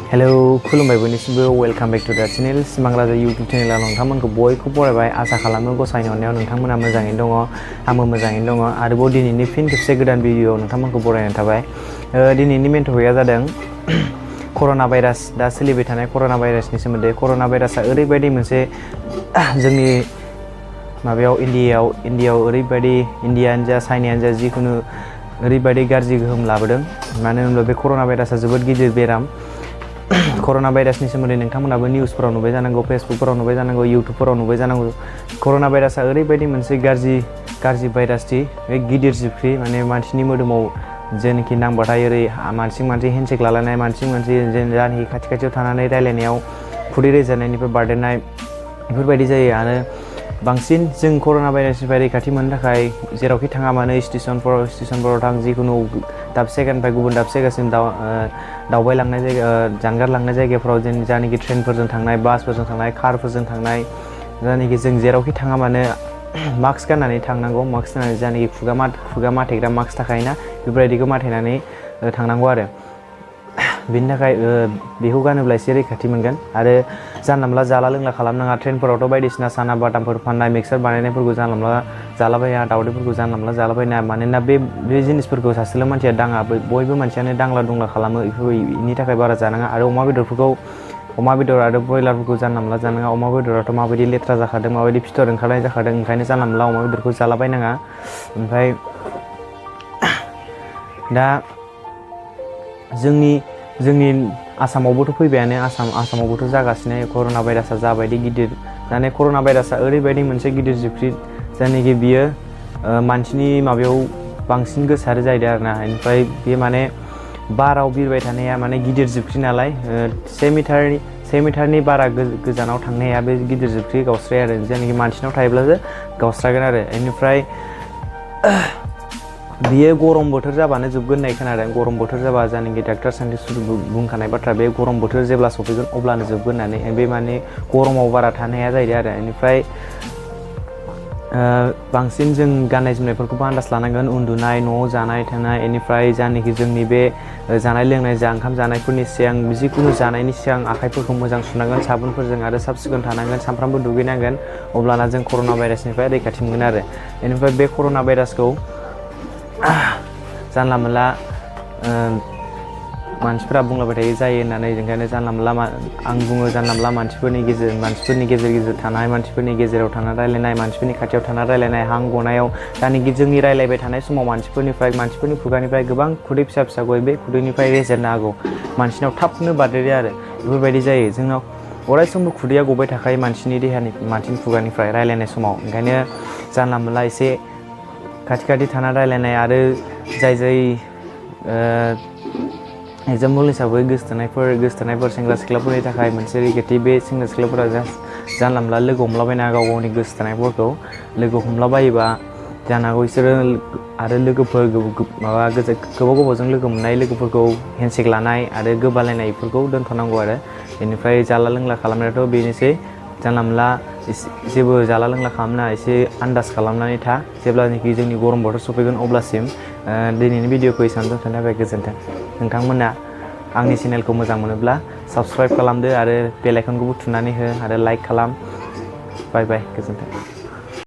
Hello खुलुमबाय बयनिसिमबो welcome back to दा channel सिमां राजा यूट्यूब चेनेलाव नोंथांमोनखौ बयखौबो बरायबाय आसा खालामो गसायनि अननायाव नोंथांमोना मोजाङैनो दङ आंबो मोजाङैनो दङ आरोबाव दिनैनि फिन खेबसे गोदान भिडिअआव नोंथांमोनखौ बरायनाय थाबाय दिनैनि मेन टपिकआ जादों कर'ना भाइरास दा सोलिबाय थानाय कर'ना भाइरासनि सोमोन्दै कर'ना भाइरासआ ओरैबायदि मोनसे जोंनि माबायाव इन्डियायाव ओरैबायदि इन्डियानो जा चाइनायानो जा जिखुनु ओरैबायदि गाज्रि गोहोम लाबोदों मानो होनब्ला बे कर'ना भाइरासआ जोबोद गिदिर बेराम कर'ना भाइरासनि सोमोन्दै नोंथांमोनाबो निउसफोराव नुबाय जानांगौ फेसबुकफोराव नुबाय जानांगौ इउटुबफोराव नुबाय जानांगौ कर'ना भाइरासआ ओरैबायदि मोनसे गाज्रि भाइरासदि बे गिदिर जिबख्रि माने मानसिनि मोदोमाव जेनाखि नांबाथाय ओरै मानसि हेन्डसेक लालायनाय मानसि जानाखि खाथियाव थानानै रायलायनायाव खुदै रोजानायनिफ्राय बारदेरनाय बेफोरबायदि जायो आरो बांसिन जों कर'ना भाइरासनिफ्राय रैखाथि मोननो थाखाय जेरावखि थाङा मानो स्टेशनफोराव थां जिखुनु दाबसे जायगानिफ्राय गुबुन दाबसे जायगासिम दावबायलांनाय जायगा जानगारलांनाय जायगाफोराव जायनाखि ट्रेनफोरजों थांनाय बासफोरजों थांनाय कारफोरजों थांनाय जायनाखि जों जेरावखि थाङा मानो मास्क गाननानै थांनांगौ मास्क गाननानै जायनाखि खुगा माथेग्रा मास्क थाखायोना बेफोरबायदिखौ माथेनानै थांनांगौ आरो बेनि थाखाय बेखौ गानोब्ला एसे रैखाथि मोनगोन आरो जानला मोनला जाला लोंला खालामनाङा ट्रेनफोरावथ' बायदिसिना साना बादामफोर फाननाय मिक्सार बानायनायफोरखौ जानला मोनला जालाबाया दावदैफोरखौ जानला मोनला जालाबायनाङा मानोना बे जिनिसफोरखौ सासेल' मानसिया दाङा बयबो मानसियानो दांला दुंला खालामो बेनि थाखाय बारा जानाङा आरो अमा बेदर आरो ब्रयलारफोरखौ जानला मोनला जानाङा अमा बेदराथ' माबायदि लेथ्रा जाखादों माबायदि फिथर ओंखारनाय जाखादों ओंखायनो जानला मोनला अमा बेदरखौ जालाबायनाङा ओमफ्राय दा जोंनि आसामावबोथ' फैबायानो आसामावबोथ' जागासिनो कर'ना भाइरासआ जाबायदि गिदिर दाने कर'ना भाइरासआ ओरैबायदि मोनसे गिदिर जिबख्रि जायनाखि बियो मानसिनि माबायाव बांसिन गोसारो जाहैदों आरोना ओमफ्राय बे माने बाराव बिरबाय थानाया माने गिदिर जिबख्रि नालाय 1 मिटारनि बारा गोजानाव थांनाया बे गिदिर जिबख्रि गावस्राया आरो जायनाखि मानसिनाव थायोब्लासो गावस्रागोन आरो बेनिफ्राय बियो गरम बोथोर जाबानो जोबगोन होननाय खोनादों गरम बोथोर जाबा जायनाखि डाक्टार साइन्टिस्टफोर बुंखानाय बाथ्रा बे गरम बोथोर जेब्ला सफैगोन अब्लानो जोबगोन होननानै बे माने गरमाव बारा थानो हाया जाहैदों आरो बेनिफ्राय बांसिन जों गाननाय जोमनायफोरखौबो आन्दाज लानांगोन उन्दुनाय न'आव जानाय थानाय बेनिफ्राय जायनाखि जोंनि बे जानाय लोंनाय ओंखाम जानायफोरनि सिगां जिखुनु जानायनि सिगां आखाइफोरखौ मोजां सुनांगोन साबोनफोरजों आरो साब सिखोन थानांगोन सानफ्रामबो दुगैनांगोन अब्लाना जों कर'ना भाइरासनिफ्राय रैखाथि मोनगोन आरो बेनिफ्राय बे कर'ना भाइरासखौ जानला मोनला मानसिफोरा बुंलाबाय थायो जायो होननानै ओंखायनो जानला मोनला आं बुङो जानला मोनला मानसिफोरनि गेजेर थानाय मानसिफोरनि गेजेराव थाना रायलायनाय मानसिफोरनि खाथियाव थाना रायलायनाय हां गनायाव दानि जोंनि रायलायबाय थानाय समाव मानसिफोरनि खुगानिफ्राय गोबां खुदै फिसा गयो बे खुदैनिफ्राय रेजेरनो हागौ मानसिनाव थाबनो बारदेरो आरो बेफोरबायदि जायो जोंनाव अरायसमबो खुदैया गबाय थाखायो मानसिनि खुगानिफ्राय रायलायनाय समाव ओंखायनो जानला मोनला एसे खाथि थाना रायलायनाय आरो जाय एग्जाम्पल हिसाबै गोसथोनायफोर सेंग्रा सिख्लाफोरनि थाखाय मोनसे रैखाथि बे सेंग्रा सिख्लाफोरा जानला मोनला लोगो हमलाबायनाङा गावनि गोसथोनायफोरखौ लोगो हमलाबायोबा जानो हागौ बिसोरो आरो लोगोफोर गोबावजों लोगो मोननाय लोगोफोरखौ हेन्डसेक लानाय आरो गोबालायनायफोरखौ दोनथ'नांगौ आरो बेनिफ्राय जाला लोंला खालामनायाथ' बेनोसै जानला मोनला जेबो जाला लोंला खालामना एसे आन्दाज खालामनानै था जेब्लानाखि जोंनि गरम बोथोर सफैगोन अब्लासिम दिनैनि भिडिअखौ एसेबां दोनथ'नो थाखाय गोजोन्थों नोंथांमोना आंनि चेनेलखौ मोजां मोनोब्ला साबस्क्राइब खालामदो आरो बेल आइकनखौबो थुनानै हो आरो लाइक खालाम बाय गोजोन्थों।